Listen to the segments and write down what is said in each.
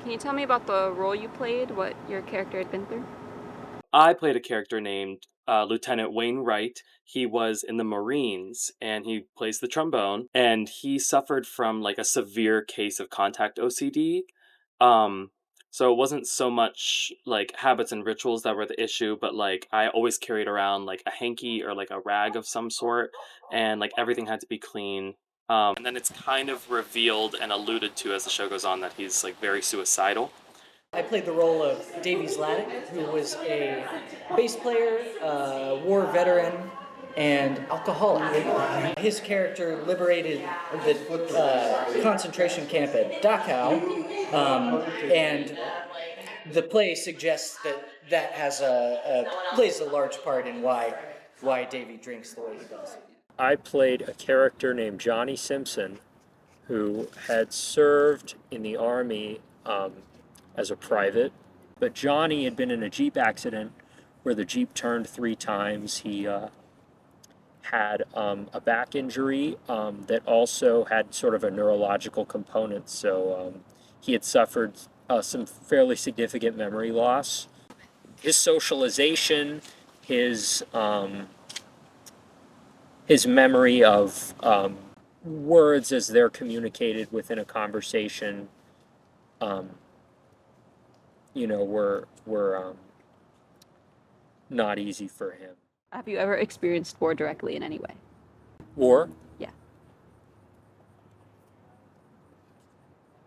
Can you tell me about the role you played, what your character had been through? I played a character named Lieutenant Wayne Wright. He was in the Marines and he plays the trombone. And he suffered from like a severe case of contact OCD. Um, so it wasn't so much like habits and rituals that were the issue, but like I always carried around like a hanky or like a rag of some sort, and like everything had to be clean. And then it's kind of revealed and alluded to as the show goes on that he's like very suicidal. I played the role of Davies Laddick, who was a bass player, war veteran, and alcoholic. His character liberated the concentration camp at Dachau, and the play suggests that that has plays a large part in why Davy drinks the way he does. I played a character named Johnny Simpson who had served in the Army as a private. But Johnny had been in a Jeep accident where the Jeep turned 3 times. He had a back injury that also had sort of a neurological component. So he had suffered some fairly significant memory loss. His socialization, his memory of words as they're communicated within a conversation, were not easy for him. Have you ever experienced war directly in any way? War? Yeah.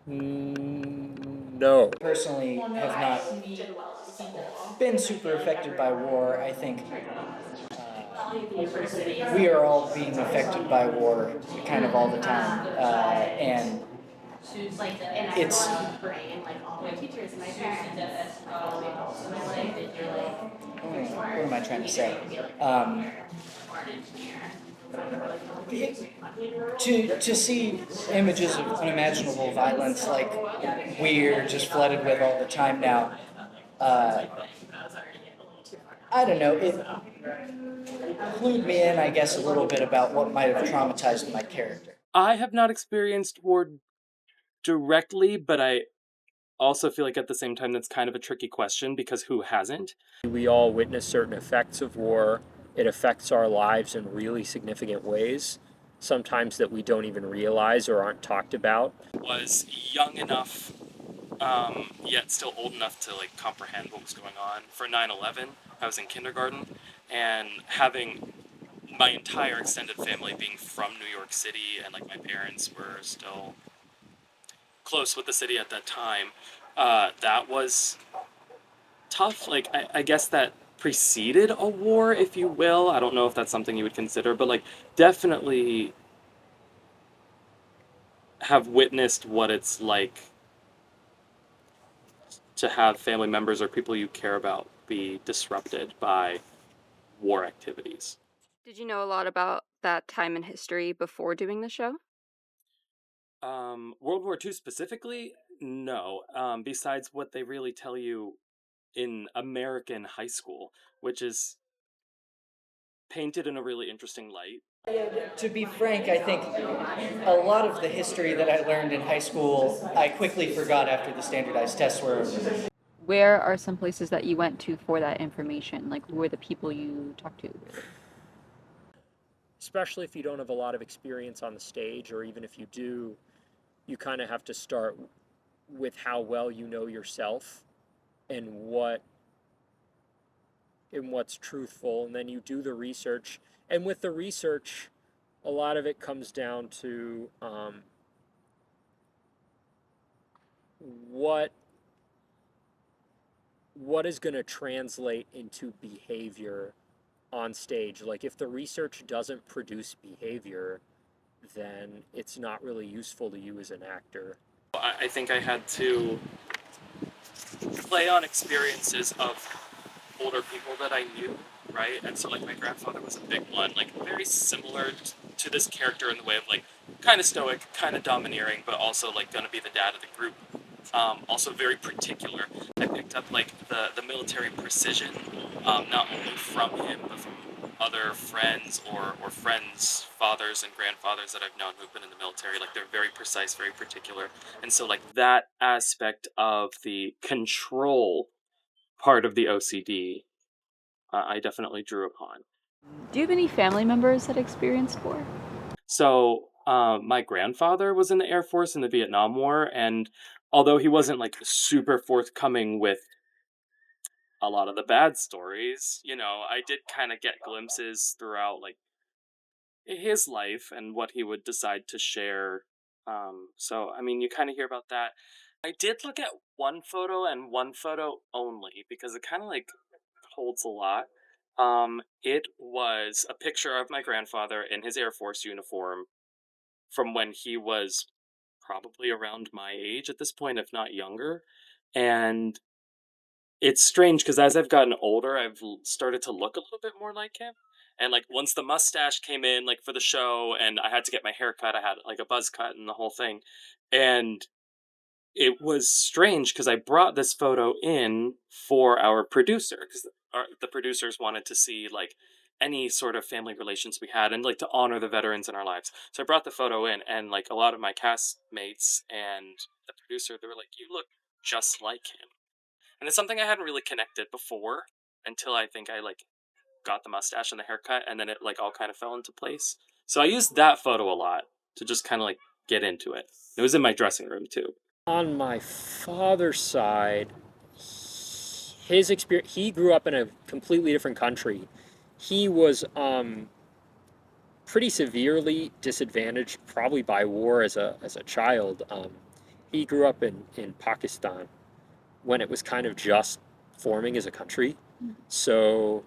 No. Personally, have not been super affected by war. I think we are all being affected by war kind of all the time, and it's what am I trying to say? To see images of unimaginable violence like we're just flooded with all the time now, I don't know, it clued me in, I guess, a little bit about what might have traumatized my character. I have not experienced war directly, but I also feel like at the same time that's kind of a tricky question because who hasn't? We all witness certain effects of war. It affects our lives in really significant ways, sometimes that we don't even realize or aren't talked about. Was young enough, yet still old enough to like comprehend what was going on. For 9/11, I was in kindergarten, and having my entire extended family being from New York City, and like my parents were still close with the city at that time, that was tough. Like I guess that preceded a war, if you will. I don't know if that's something you would consider, but like definitely have witnessed what it's like to have family members or people you care about be disrupted by war activities. Did you know a lot about that time in history before doing the show? World War II specifically, no. Besides what they really tell you in American high school, which is painted in a really interesting light. To be frank, I think a lot of the history that I learned in high school, I quickly forgot after the standardized tests were over. Where are some places that you went to for that information? Like, who were the people you talked to? Especially if you don't have a lot of experience on the stage, or even if you do, you kind of have to start with how well you know yourself and what's truthful, and then you do the research. And with the research, a lot of it comes down to what is going to translate into behavior on stage. Like if the research doesn't produce behavior, then it's not really useful to you as an actor. I think I had to play on experiences of older people that I knew, right? And so, like, my grandfather was a big one, like, very similar to this character in the way of, like, kind of stoic, kind of domineering, but also, like, gonna be the dad of the group. Also very particular. I picked up, like, the military precision, not only from him, but from other friends or friends, fathers and grandfathers that I've known who've been in the military. Like, they're very precise, very particular. And so, like, that aspect of the control part of the OCD, I definitely drew upon. Do you have any family members that experienced war? So, my grandfather was in the Air Force in the Vietnam War, and although he wasn't like super forthcoming with a lot of the bad stories, I did kind of get glimpses throughout like his life and what he would decide to share. So, I mean, you kind of hear about that. I did look at one photo and one photo only because it kind of like holds a lot. It was a picture of my grandfather in his Air Force uniform from when he was probably around my age at this point, if not younger. And it's strange because as I've gotten older, I've started to look a little bit more like him. And like once the mustache came in, like for the show, and I had to get my hair cut, I had like a buzz cut and the whole thing. And it was strange because I brought this photo in for our producer because the producers wanted to see like any sort of family relations we had and like to honor the veterans in our lives. So I brought the photo in, and like a lot of my castmates and the producer, they were like, "You look just like him," and it's something I hadn't really connected before until I think I like got the mustache and the haircut, and then it like all kind of fell into place. So I used that photo a lot to just kind of like get into it. It was in my dressing room too. On my father's side, his experience, he grew up in a completely different country. He was pretty severely disadvantaged, probably by war as a child. He grew up in Pakistan when it was kind of just forming as a country. So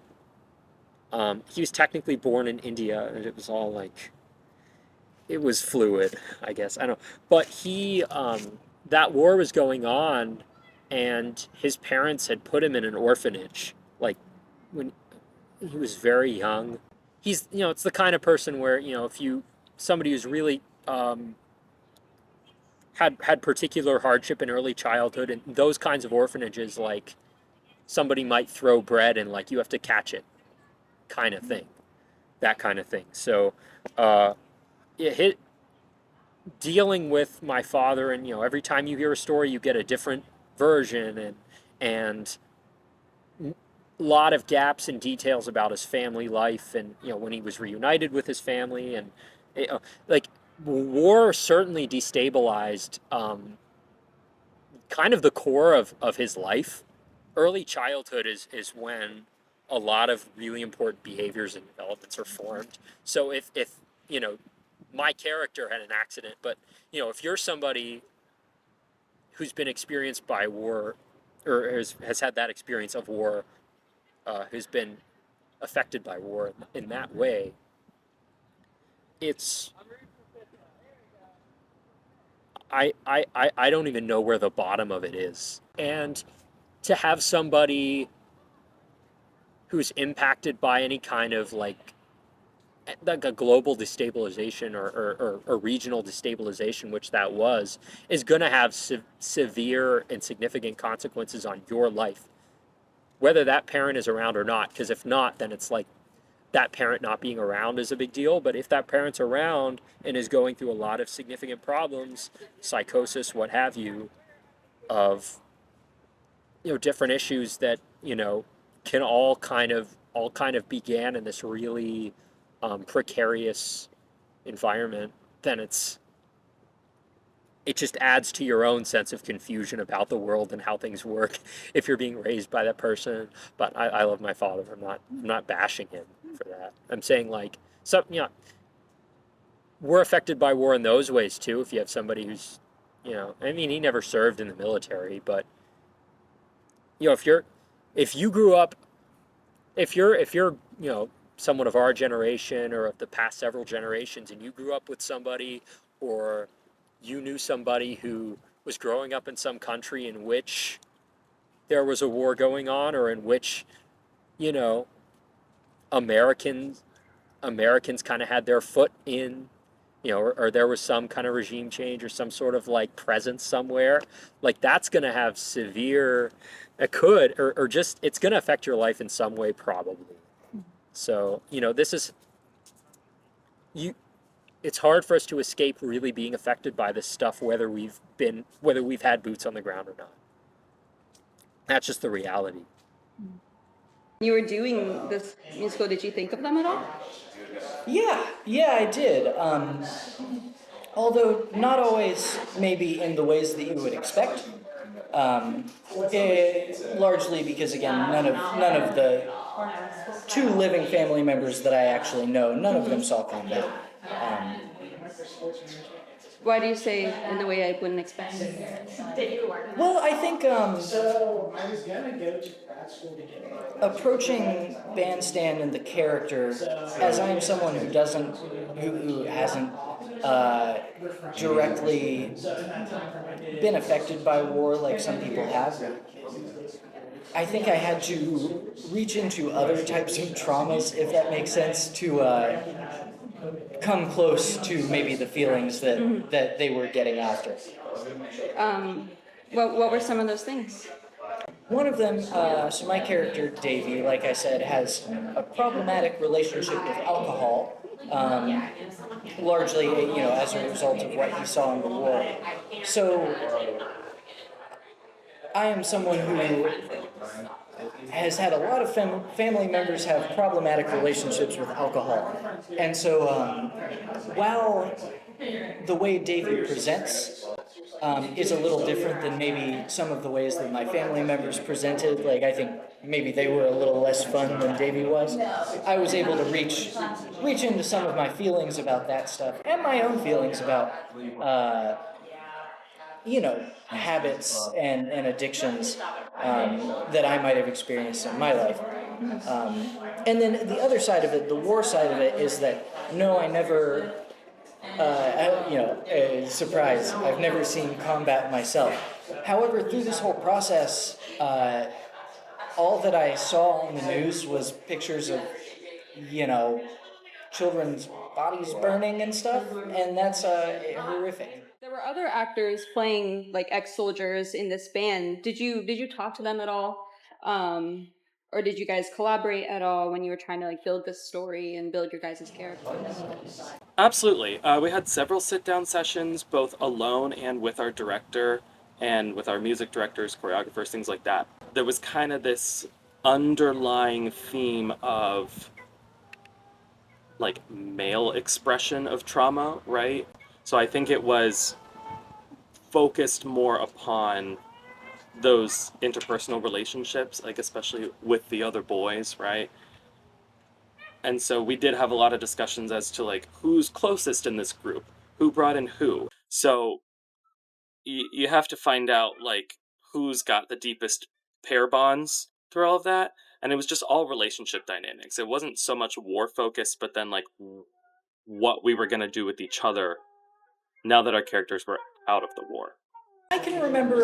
he was technically born in India, and it was all like it was fluid, I guess. I don't know, but he that war was going on, and his parents had put him in an orphanage, like when he was very young. He's it's the kind of person where if you somebody who's really had particular hardship in early childhood, and those kinds of orphanages, like somebody might throw bread and like you have to catch it, kind of thing, that kind of thing. So it hit dealing with my father, and every time you hear a story you get a different version, and a lot of gaps and details about his family life, and when he was reunited with his family, and like war certainly destabilized kind of the core of his life. Early childhood is when a lot of really important behaviors and developments are formed. So if my character had an accident, but if you're somebody who's been experienced by war, or has had that experience of war, who's been affected by war in that way, it's I don't even know where the bottom of it is. And to have somebody who's impacted by any kind of like a global destabilization, or regional destabilization, which that was, is going to have severe and significant consequences on your life, whether that parent is around or not. Because if not, then it's like that parent not being around is a big deal. But if that parent's around and is going through a lot of significant problems, psychosis, what have you, of different issues that can all kind of began in this really precarious environment, then it just adds to your own sense of confusion about the world and how things work if you're being raised by that person. But I love my father. I'm not bashing him for that. I'm saying like we're affected by war in those ways too. If you have somebody who's I mean, he never served in the military, but if you grew up, if you're someone of our generation or of the past several generations, and you grew up with somebody, or you knew somebody who was growing up in some country in which there was a war going on, or in which you know Americans Americans kind of had their foot in, or there was some kind of regime change or some sort of like presence somewhere, like that's going to have severe, it could, or just it's going to affect your life in some way, probably. So, this is it's hard for us to escape really being affected by this stuff, whether we've had boots on the ground or not. That's just the reality. You were doing this musical, did you think of them at all? Yeah, I did. Although not always maybe in the ways that you would expect. Largely because, again, none of the two living family members that I actually know, none of them saw combat. Why do you say in the way I wouldn't expect? Well, I think approaching Bandstand and the character, as I am someone who hasn't directly been affected by war like some people have, I think I had to reach into other types of traumas, if that makes sense, to come close to maybe the feelings that they were getting after. What were some of those things? One of them, so my character, Davy, like I said, has a problematic relationship with alcohol, largely, as a result of what he saw in the war. So, I am someone who has had a lot of family members have problematic relationships with alcohol. And so, while the way Davy presents is a little different than maybe some of the ways that my family members presented, like I think maybe they were a little less fun than Davy was, I was able to reach into some of my feelings about that stuff, and my own feelings about habits and addictions that I might have experienced in my life. And then the other side of it, the war side of it, is that no, I never, surprise, I've never seen combat myself. However, through this whole process, all that I saw on the news was pictures of, children's bodies burning and stuff, and that's horrific. There were other actors playing like ex-soldiers in this band. Did you talk to them at all? Or did you guys collaborate at all when you were trying to build this story and build your guys' characters? Absolutely. We had several sit-down sessions, both alone and with our director and with our music directors, choreographers, things like that. There was kind of this underlying theme of male expression of trauma, right? So I think it was focused more upon those interpersonal relationships, especially with the other boys, right? And so we did have a lot of discussions as to who's closest in this group, who brought in who. So you have to find out who's got the deepest pair bonds through all of that. And it was just all relationship dynamics. It wasn't so much war focused, but then what we were going to do with each other now that our characters were out of the war. I can remember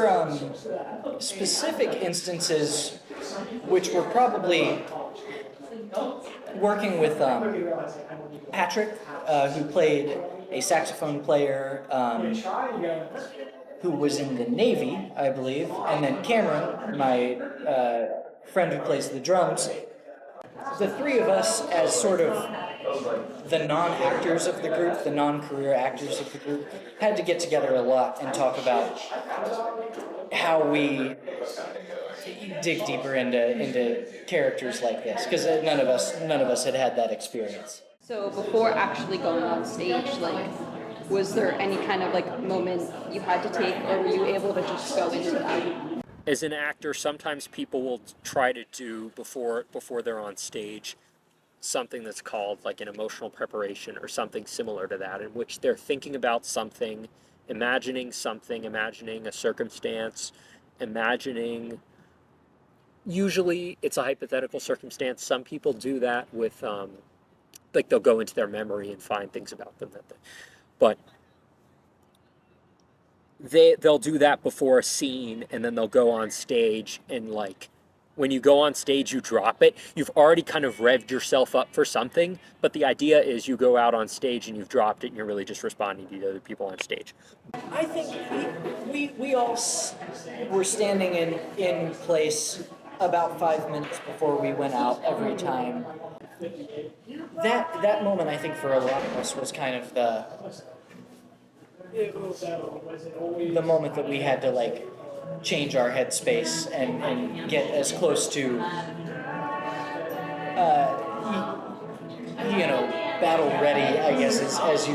specific instances which were probably working with Patrick, who played a saxophone player who was in the Navy, I believe, and then Cameron, my friend who plays the drums. The three of us, as sort of the non-actors of the group, the non-career actors of the group, had to get together a lot and talk about how we dig deeper into characters like this, because none of us had that experience. So before actually going on stage, was there any kind of moment you had to take, or were you able to just go into that? As an actor, sometimes people will try to do before they're on stage something that's called an emotional preparation or something similar to that, in which they're thinking about something, imagining a circumstance, usually it's a hypothetical circumstance. Some people do that with they'll go into their memory and find things about them but they'll do that before a scene, and then they'll go on stage, and when you go on stage, you drop it. You've already kind of revved yourself up for something, but the idea is you go out on stage and you've dropped it and you're really just responding to the other people on stage. I think we all were standing in place about 5 minutes before we went out every time. That moment, I think, for a lot of us was kind of the moment that we had to like change our headspace and get as close to battle ready, I guess, as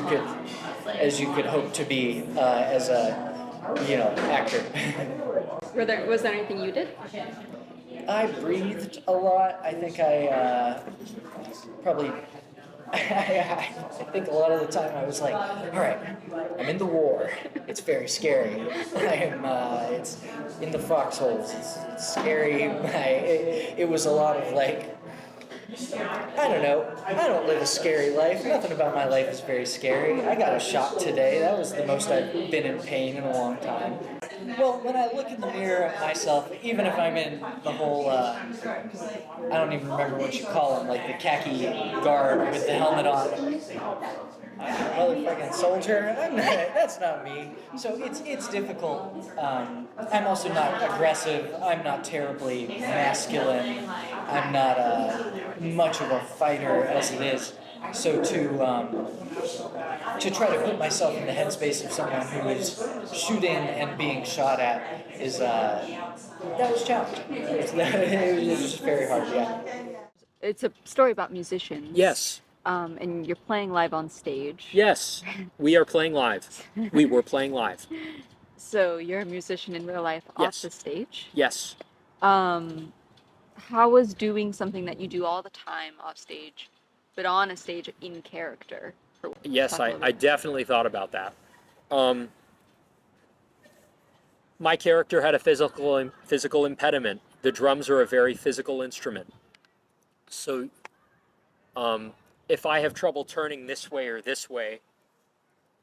you could hope to be as a actor. Was there anything you did? I breathed a lot. I think I probably. I think a lot of the time I was like, all right, I'm in the war. It's very scary. It's in the foxholes. It's scary. It was a lot of like, I don't know. I don't live a scary life. Nothing about my life is very scary. I got a shot today. That was the most I've been in pain in a long time. Well, when I look in the mirror at myself, even if I'm in the whole, I don't even remember what you call them, like the khaki garb with the helmet on. Motherfucking soldier. That's not me. So it's difficult. I'm also not aggressive. I'm not terribly masculine. I'm not much of a fighter as it is. So to try to put myself in the headspace of someone who is shooting and being shot at is that was challenging. It was just very hard. Yeah. It's a story about musicians. Yes. And you're playing live on stage. Yes, we are playing live. We were playing live. So you're a musician in real life off the stage. Yes. How was doing something that you do all the time off stage, but on a stage in character? Yes, I definitely thought about that. My character had a physical impediment. The drums are a very physical instrument. So if I have trouble turning this way or this way,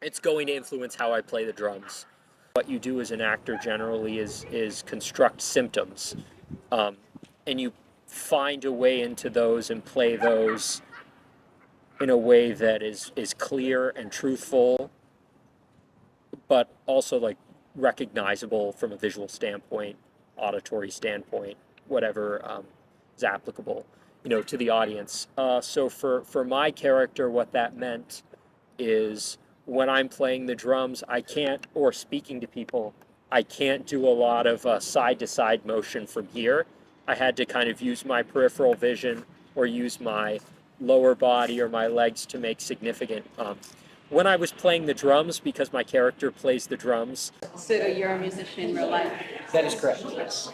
it's going to influence how I play the drums. What you do as an actor generally is construct symptoms, and you find a way into those and play those in a way that is clear and truthful, but also like recognizable from a visual standpoint, auditory standpoint, whatever is applicable, to the audience. So for my character, what that meant is when I'm playing the drums, or speaking to people, I can't do a lot of side-to-side motion from here. I had to kind of use my peripheral vision or use my lower body or my legs to make significant. When I was playing the drums, because my character plays the drums. So you're a musician in real life? That is correct, yes.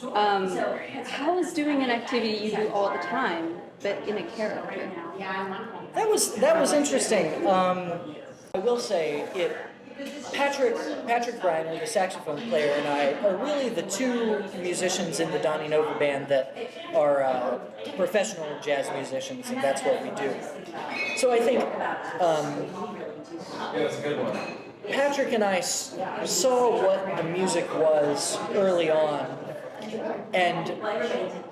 How is doing an activity you do all the time, but in a character? That was interesting. I will say Patrick Briner, the saxophone player, and I are really the two musicians in the Donny Nova band that are professional jazz musicians, and that's what we do. So I think Patrick and I saw what the music was early on and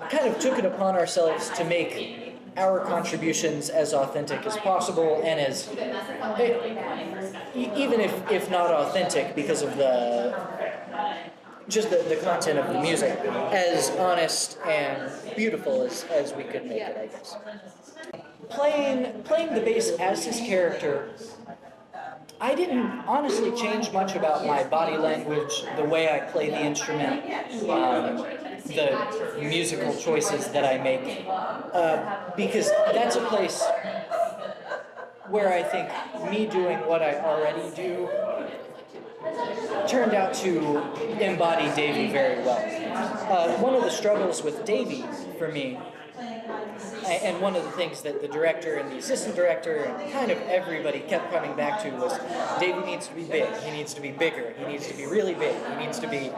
kind of took it upon ourselves to make our contributions as authentic as possible, and as even if not authentic because of the content of the music, as honest and beautiful as we could make it, I guess. Playing the bass as his character, I didn't honestly change much about my body language, the way I play the instrument, the musical choices that I make, because that's a place where I think me doing what I already do turned out to embody Davy very well. One of the struggles with Davy for me, and one of the things that the director and the assistant director and kind of everybody kept coming back to was Davy needs to be big, he needs to be bigger, he needs to be really big, he needs to be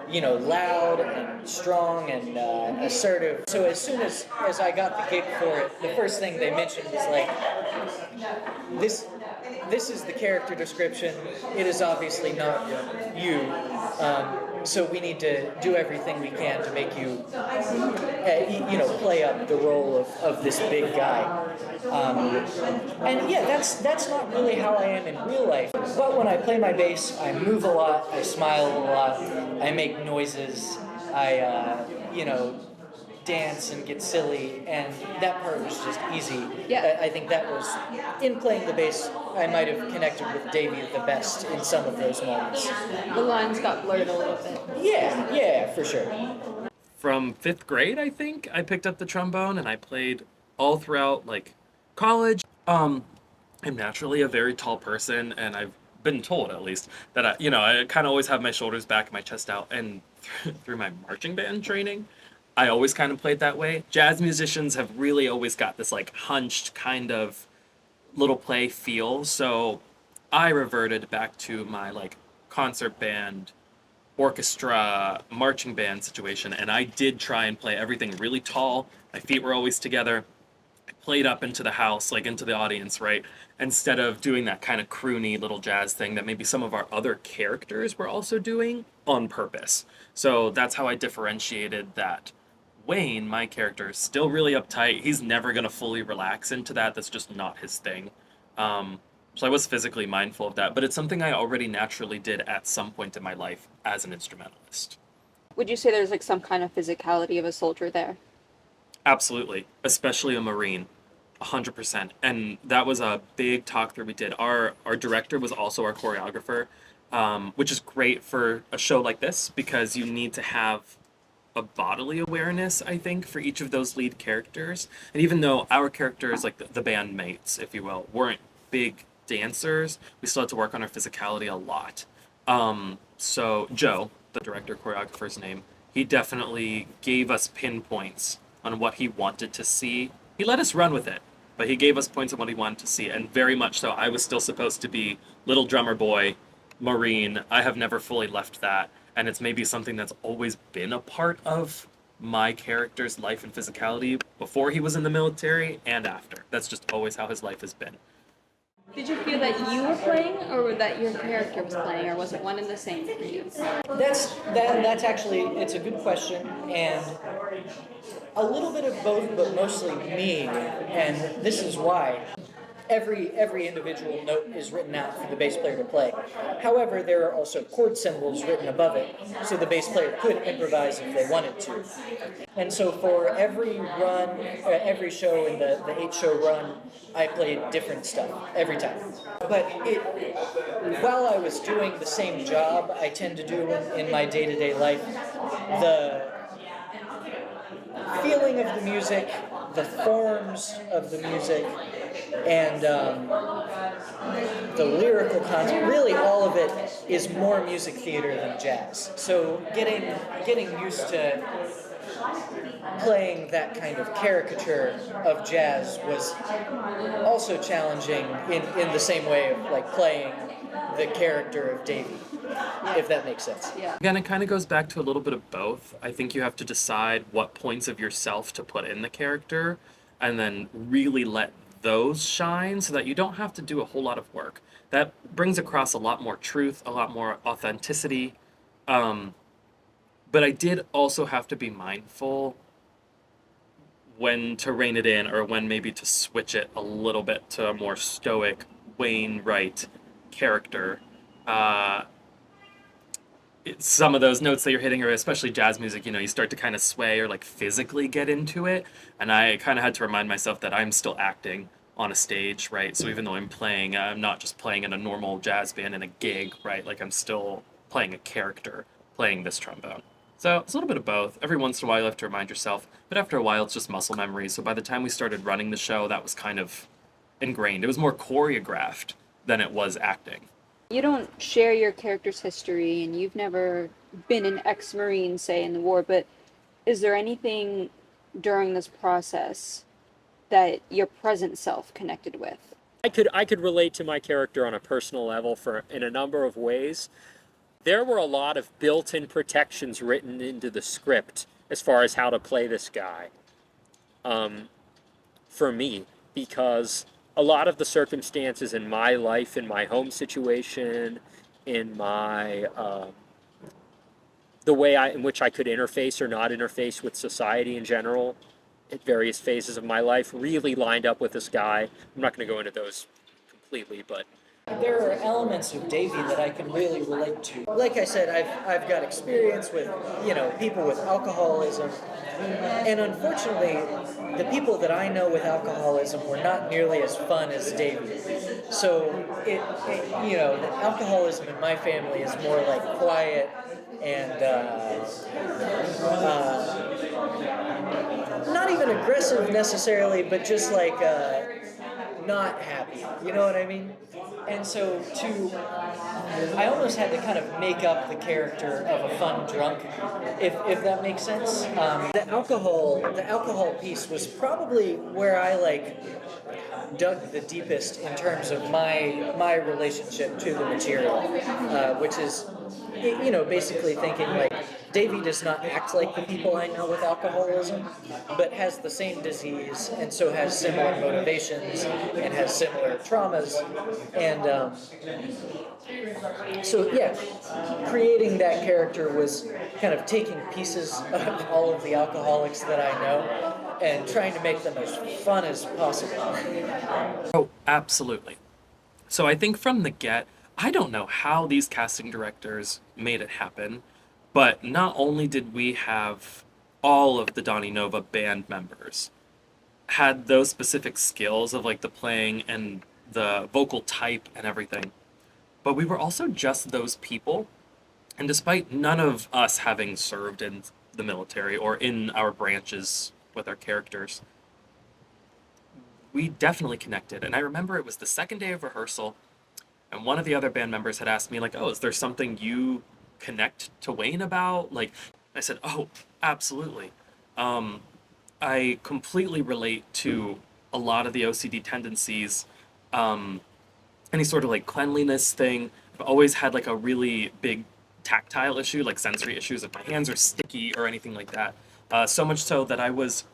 loud and strong and assertive. So as soon as I got the gig for it, the first thing they mentioned was like, this is the character description, it is obviously not you, so we need to do everything we can to make you, play up the role of this big guy. And yeah, that's not really how I am in real life. But when I play my bass, I move a lot, I smile a lot, I make noises, I dance and get silly, and that part was just easy. Yeah. I think that was, in playing the bass, I might have connected with Davey the best in some of those moments. The lines got blurred a little bit. Yeah, for sure. From 5th grade, I think, I picked up the trombone and I played all throughout like college. I'm naturally a very tall person, and I've been told at least that I kind of always have my shoulders back and my chest out. And through my marching band training, I always kind of played that way. Jazz musicians have really always got this like hunched kind of little play feel. So I reverted back to my like concert band, orchestra, marching band situation, and I did try and play everything really tall. My feet were always together. I played up into the house, like into the audience, right? Instead of doing that kind of croony little jazz thing that maybe some of our other characters were also doing on purpose. So that's how I differentiated that. Wayne, my character, is still really uptight. He's never going to fully relax into that. That's just not his thing. So I was physically mindful of that, but it's something I already naturally did at some point in my life as an instrumentalist. Would you say there's like some kind of physicality of a soldier there? Absolutely, especially a Marine, 100%. And that was a big talk through we did. Our director was also our choreographer, which is great for a show like this because you need to have a bodily awareness, I think, for each of those lead characters. And even though our characters, like the bandmates, if you will, weren't big dancers, we still had to work on our physicality a lot. So Joe, the director choreographer's name, he definitely gave us pinpoints on what he wanted to see. He let us run with it, but he gave us points on what he wanted to see, and very much so. I was still supposed to be little drummer boy, Marine. I have never fully left that, and it's maybe something that's always been a part of my character's life and physicality before he was in the military and after. That's just always how his life has been. Did you feel that you were playing, or that your character was playing, or was it one and the same for you? That's actually, it's a good question, and a little bit of both, but mostly me, and this is why. Every individual note is written out for the bass player to play. However, there are also chord symbols written above it, so the bass player could improvise if they wanted to. And so for every run, every show in the 8-show run, I played different stuff every time. But while I was doing the same job I tend to do in my day-to-day life, the feeling of the music, the forms of the music, and the lyrical content, really all of it is more music theater than jazz. So getting used to playing that kind of caricature of jazz was also challenging in the same way of like playing the character of Davy, if that makes sense. Yeah. Again, it kind of goes back to a little bit of both. I think you have to decide what points of yourself to put in the character and then really let those shine so that you don't have to do a whole lot of work. That brings across a lot more truth, a lot more authenticity. But I did also have to be mindful when to rein it in or when maybe to switch it a little bit to a more stoic Wayne Wright character. Some of those notes that you're hitting, or especially jazz music, you start to kind of sway or like physically get into it. And I kind of had to remind myself that I'm still acting on a stage, right? So even though I'm playing, I'm not just playing in a normal jazz band in a gig, right? Like I'm still playing a character, playing this trombone. So it's a little bit of both. Every once in a while you have to remind yourself, but after a while it's just muscle memory. So by the time we started running the show, that was kind of ingrained. It was more choreographed than it was acting. You don't share your character's history, and you've never been an ex-Marine, say, in the war, but is there anything during this process that your present self connected with? I could relate to my character on a personal level in a number of ways. There were a lot of built-in protections written into the script as far as how to play this guy, for me, because a lot of the circumstances in my life, in my home situation, in my the way in which I could interface or not interface with society in general at various phases of my life really lined up with this guy. I'm not going to go into those completely, but There are elements of Davy that I can really relate to. Like I said, I've got experience with, people with alcoholism, and unfortunately, the people that I know with alcoholism were not nearly as fun as Davy. So the alcoholism in my family is more like quiet and not even aggressive necessarily, but just like not happy. You know what I mean? And so I almost had to kind of make up the character of a fun drunk, if that makes sense. The alcohol piece was probably where I dug the deepest in terms of my relationship to the material, which is, basically thinking like Davy does not act like the people I know with alcoholism, but has the same disease and so has similar motivations and has similar traumas, and so yeah, creating that character was kind of taking pieces of all of the alcoholics that I know and trying to make them as fun as possible. Oh, absolutely. So I think from the get, I don't know how these casting directors made it happen, but not only did we have all of the Donny Nova band members had those specific skills of like the playing and the vocal type and everything, but we were also just those people. And despite none of us having served in the military or in our branches with our characters, we definitely connected. And I remember it was the second day of rehearsal, and one of the other band members had asked me, like, oh, is there something you connect to Wayne about? Like, I said, oh, absolutely. I completely relate to a lot of the OCD tendencies, any sort of like cleanliness thing. I've always had like a really big tactile issue, like sensory issues if my hands are sticky or anything like that. So much so that I was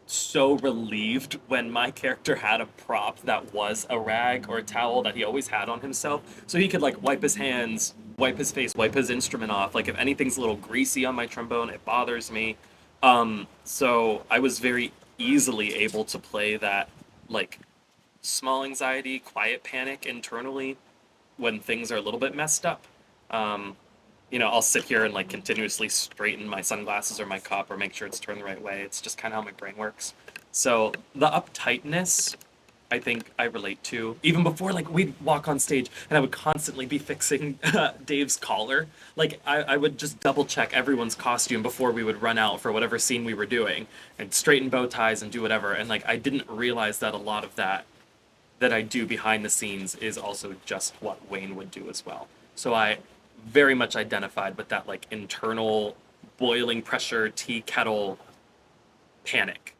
so relieved when my character had a prop that was a rag or a towel that he always had on himself, so he could like wipe his hands, wipe his face, wipe his instrument off. Like if anything's a little greasy on my trombone, it bothers me. So I was very easily able to play that like small anxiety, quiet panic internally when things are a little bit messed up. Um, I'll sit here and like continuously straighten my sunglasses or my cup or make sure it's turned the right way. It's just kind of how my brain works. So the uptightness, I think I relate to. Even before, like, we'd walk on stage and I would constantly be fixing Dave's collar. Like, I would just double check everyone's costume before we would run out for whatever scene we were doing and straighten bow ties and do whatever. And, like, I didn't realize that a lot of that I do behind the scenes is also just what Wayne would do as well. So I very much identified with that, like, internal boiling pressure tea kettle panic.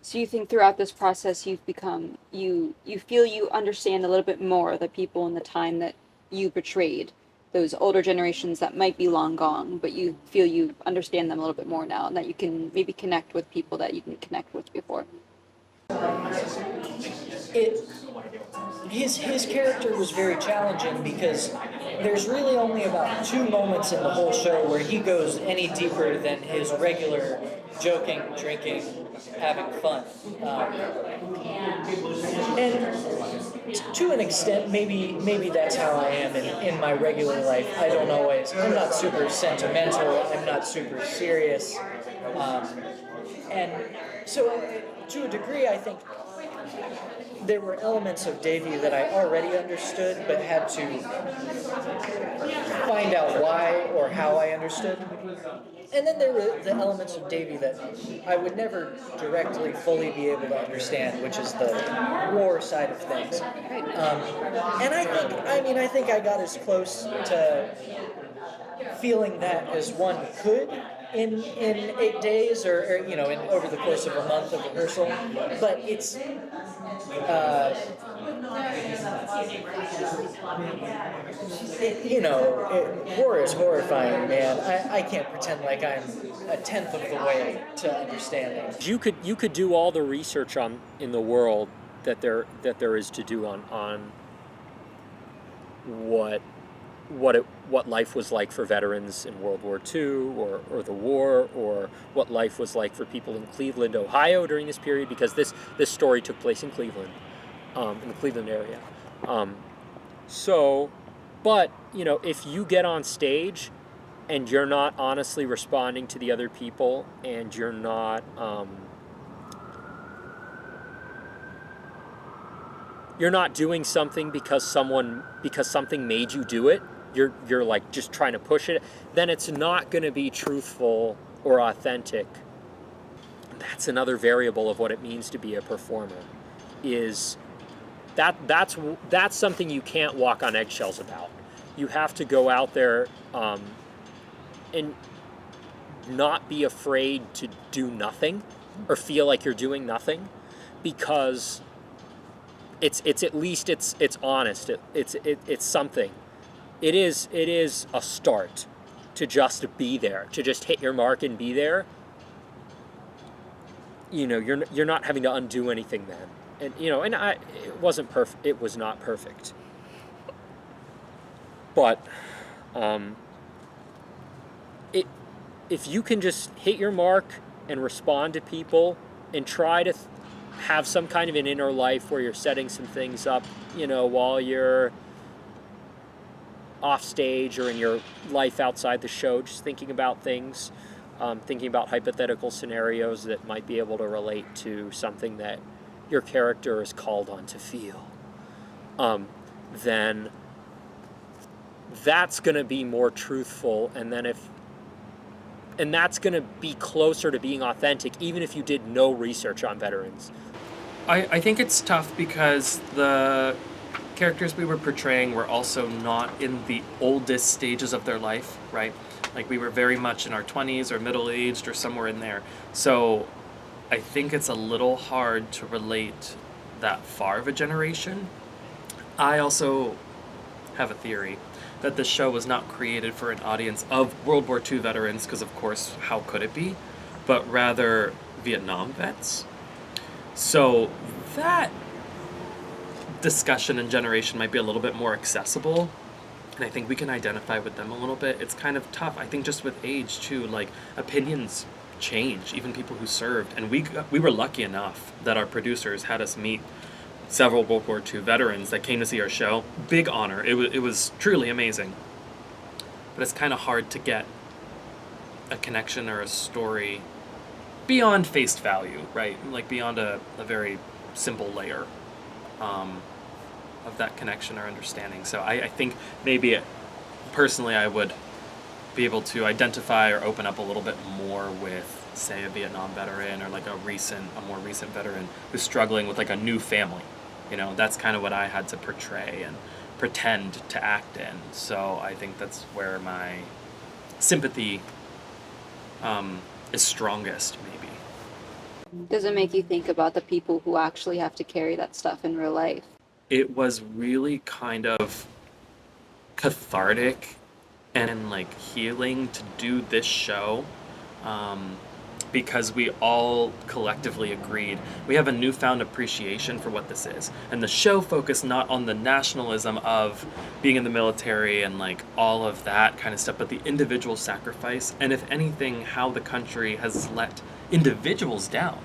So you think throughout this process you've become you feel you understand a little bit more the people in the time that you portrayed, those older generations that might be long gone, but you feel you understand them a little bit more now, and that you can maybe connect with people that you didn't connect with before. It his character was very challenging because there's really only about 2 moments in the whole show where he goes any deeper than his regular joking, drinking, having fun. And to an extent, maybe that's how I am in my regular life. I'm not super sentimental, I'm not super serious. And so to a degree, I think there were elements of Davy that I already understood, but had to find out why or how I understood. And then there were the elements of Davy that I would never directly fully be able to understand, which is the war side of things. And I think I got as close to feeling that as one could in 8 days or over the course of a month of rehearsal, but it's war is horrifying, man. I can't pretend like I'm a tenth of the way to understanding. You could do all the research in the world that there is to do on what life was like for veterans in World War II or the war, or what life was like for people in Cleveland, Ohio during this period, because this story took place in Cleveland, in the Cleveland area. So, but, you know, if you get on stage and you're not honestly responding to the other people, and you're not doing something because something made you do it, you're like just trying to push it, then it's not going to be truthful or authentic. That's another variable of what it means to be a performer, is that's something you can't walk on eggshells about. You have to go out there and not be afraid to do nothing or feel like you're doing nothing, because it's at least it's honest. It's something. It is a start to just be there, to just hit your mark and be there. You know, you're not having to undo anything then. And you know, it wasn't perfect. It was not perfect. But if you can just hit your mark and respond to people and try to have some kind of an inner life where you're setting some things up, you know, while you're off stage or in your life outside the show, just thinking about things, thinking about hypothetical scenarios that might be able to relate to something that your character is called on to feel, then that's going to be more truthful, and that's going to be closer to being authentic, even if you did no research on veterans. I think it's tough because the characters we were portraying were also not in the oldest stages of their life, right? Like, we were very much in our 20s or middle-aged or somewhere in there. So I think it's a little hard to relate that far of a generation. I also have a theory that the show was not created for an audience of World War II veterans, because of course, how could it be? But rather Vietnam vets. So that discussion and generation might be a little bit more accessible, and I think we can identify with them a little bit. It's kind of tough. I think just with age too, like, opinions change, even people who served. And we were lucky enough that our producers had us meet several World War II veterans that came to see our show. Big honor. It was truly amazing. But it's kind of hard to get a connection or a story beyond face value, right? Like, beyond a very simple layer of that connection or understanding. So I think maybe personally I would be able to identify or open up a little bit more with, say, a Vietnam veteran, or like a more recent veteran who's struggling with like a new family. You know, that's kind of what I had to portray and pretend to act in. So I think that's where my sympathy is strongest, maybe. Does it make you think about the people who actually have to carry that stuff in real life? It was really kind of cathartic and like healing to do this show, because we all collectively agreed we have a newfound appreciation for what this is. And the show focused not on the nationalism of being in the military and like all of that kind of stuff, but the individual sacrifice, and if anything, how the country has let individuals down.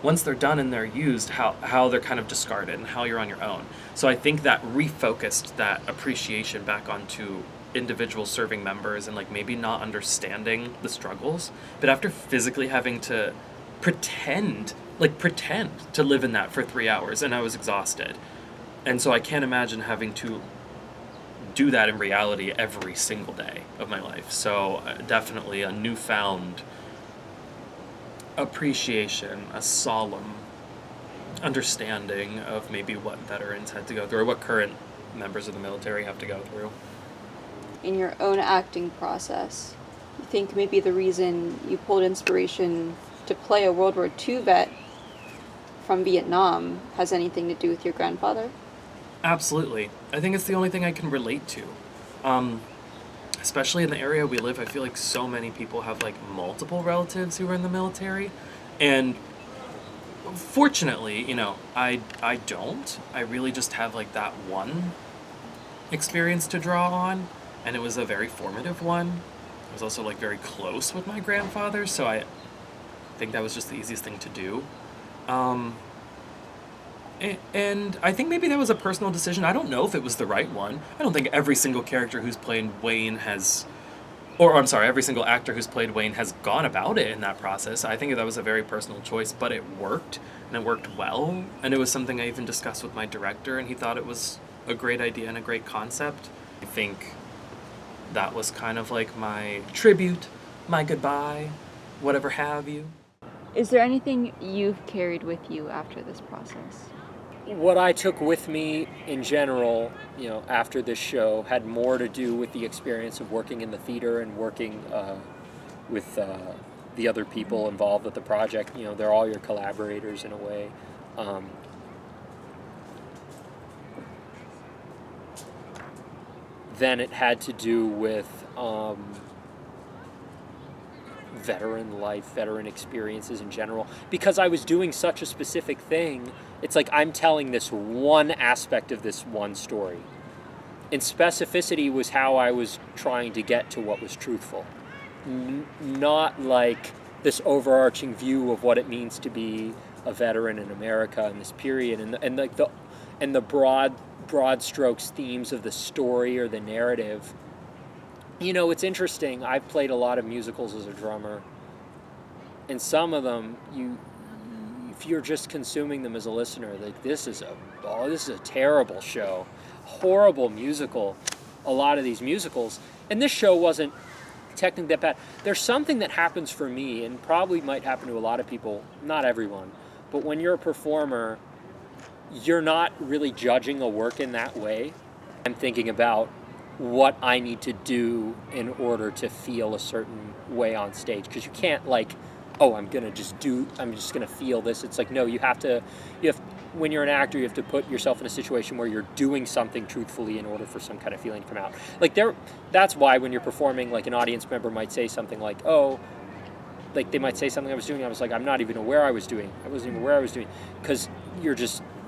Once they're done and they're used, how they're kind of discarded and how you're on your own. So I think that refocused that appreciation back onto individual serving members, and like maybe not understanding the struggles, but after physically having to pretend to live in that for 3 hours, and I was exhausted. And so I can't imagine having to do that in reality every single day of my life. So definitely a newfound appreciation, a solemn understanding of maybe what veterans had to go through, or what current members of the military have to go through. In your own acting process, you think maybe the reason you pulled inspiration to play a World War II vet from Vietnam has anything to do with your grandfather? Absolutely. I think it's the only thing I can relate to. Especially in the area we live, I feel like so many people have like multiple relatives who were in the military. And fortunately, you know, I don't. I really just have like that one experience to draw on, and it was a very formative one. I was also like very close with my grandfather, so I think that was just the easiest thing to do. And I think maybe that was a personal decision. I don't know if it was the right one. I don't think every single character who's played Wayne has, or I'm sorry, every single actor who's played Wayne has gone about it in that process. I think that was a very personal choice, but it worked, and it worked well. And it was something I even discussed with my director, and he thought it was a great idea and a great concept. I think that was kind of like my tribute, my goodbye, whatever have you. Is there anything you've carried with you after this process? What I took with me in general, after this show, had more to do with the experience of working in the theater and working with the other people involved with the project. They're all your collaborators in a way. Then it had to do with veteran life, veteran experiences in general. Because I was doing such a specific thing, it's like I'm telling this one aspect of this one story. And specificity was how I was trying to get to what was truthful. Not like this overarching view of what it means to be a veteran in America in this period, and the broad strokes themes of the story or the narrative. It's interesting. I've played a lot of musicals as a drummer, and some of them, if you're just consuming them as a listener, like this is a terrible show, horrible musical. A lot of these musicals, and this show wasn't technically that bad. There's something that happens for me, and probably might happen to a lot of people, not everyone, but when you're a performer, you're not really judging a work in that way. I'm thinking about what I need to do in order to feel a certain way on stage, because you can't I'm just gonna feel this. It's like, no, you have when you're an actor, you have to put yourself in a situation where you're doing something truthfully in order for some kind of feeling to come out. That's why when you're performing, like an audience member might say something like, they might say something I was doing, I was like, I'm not even aware I wasn't even aware I was doing, because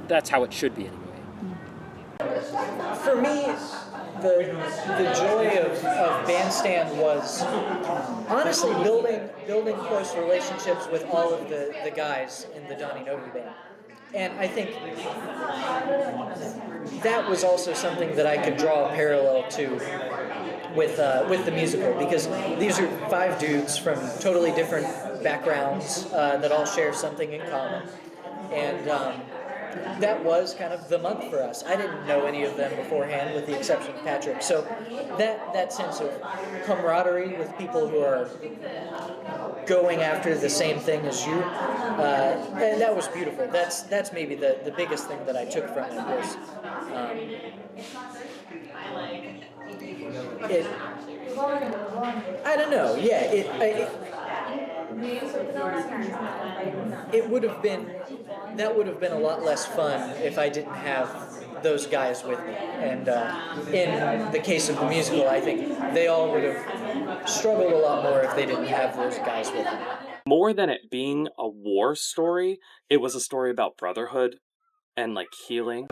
that's how it should be anyway. For me, the joy of Bandstand was honestly building close relationships with all of the guys in the Donnie Novi band. And I think that was also something that I could draw a parallel to with the musical, because these are 5 dudes from totally different backgrounds that all share something in common. And that was kind of the month for us. I didn't know any of them beforehand, with the exception of Patrick. So that sense of camaraderie with people who are going after the same thing as you, and that was beautiful. That's maybe the biggest thing that I took from it was it. I don't know. Yeah, it would have been. That would have been a lot less fun if I didn't have those guys with me. And in the case of the musical, I think they all would have struggled a lot more if they didn't have those guys with them. More than it being a war story, it was a story about brotherhood and healing.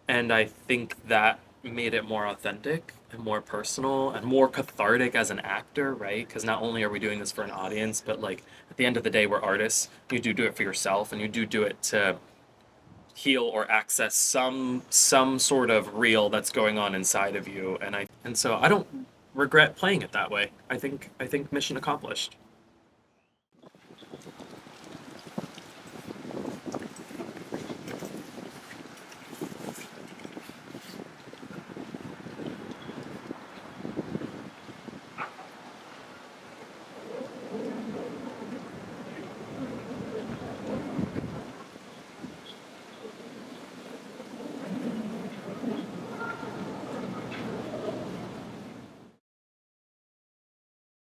And I think that made it more authentic and more personal and more cathartic as an actor, right? Because not only are we doing this for an audience, but at the end of the day, we're artists. You do it for yourself, and you do it to heal or access some sort of real that's going on inside of you. And so I don't regret playing it that way. I think mission accomplished.